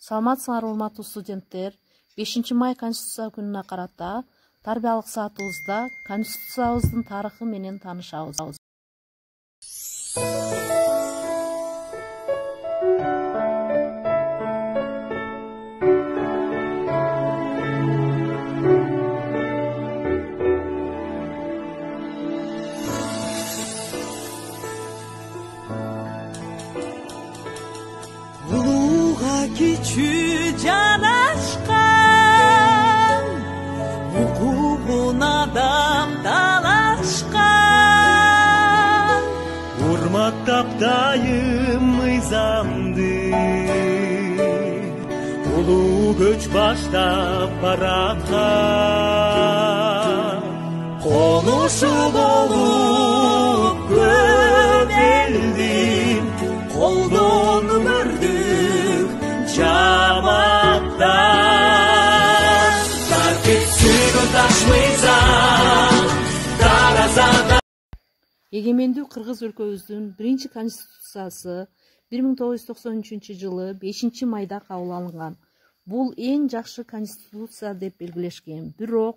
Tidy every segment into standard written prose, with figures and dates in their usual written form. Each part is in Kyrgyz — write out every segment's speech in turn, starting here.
Саламатсыңар урматтуу студенттер. 5 май Конституция күнүнө карата тарбиялык саатыбызда Конституциябыздын тарыхы менен таанышабыз. Küçük can aşkan, hukukun adam dalaşkan. Hurmat taptayım mıyzamdı, ulu göç başta parakka. Konuşup olup göbeldim, koldan ömürdüm Camaattan Егемендүү Кыргыз өлкөбүздүн биринчи конституциясы 1993 5 майда кабыл алынган. Бул эң жакшы конституция деп белгилешкен. Бирок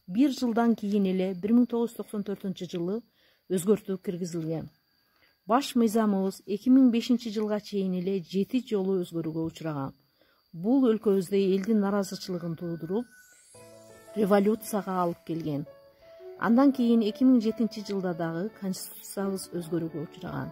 бир жылдан кийин эле 1994 жылы өзгөртүү киргизилген. Баш мыйзамыбыз 2005 жылга чейин эле 7 жолу өзгөрүүгө учураган. Бул өлкөбүздө элдин наразычылыгын туудуруп, революцияга алып келген. Андан кийин 2007 жылда дагы конституциябыз өзгөрүүгө учураган.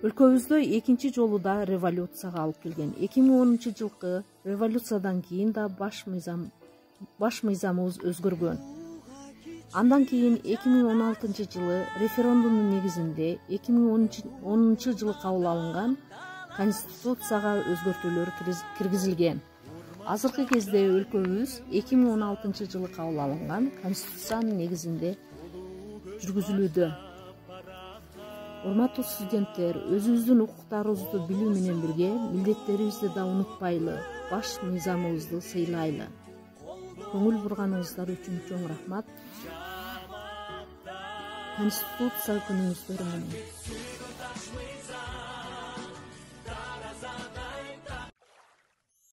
Өлкөбүздө экинчи жолу да революцияга алып келген. 2010 жылкы революциядан кийин да баш мыйзамыбыз өзгөргөн. Андан кийин 2016 жылы референдумдун негизинде 2010 жылы кабыл алынган конституцияга өзгөртүүлөр киргизилген. Азыркы кезде өлкөбүз 2016 жылы кабыл алынган конституциянын негизинде жүргүзүлүүдө. Урматтуу студенттер, өзүбүздүн укуктарыбызды билүү менен бирге милдеттерибизди да унутпайлы, баш мыйзамыбызды сыйлайлы. Көңүл бурганыңыздар үчүн чоң рахмат. Конституция күнүңүздөр менен.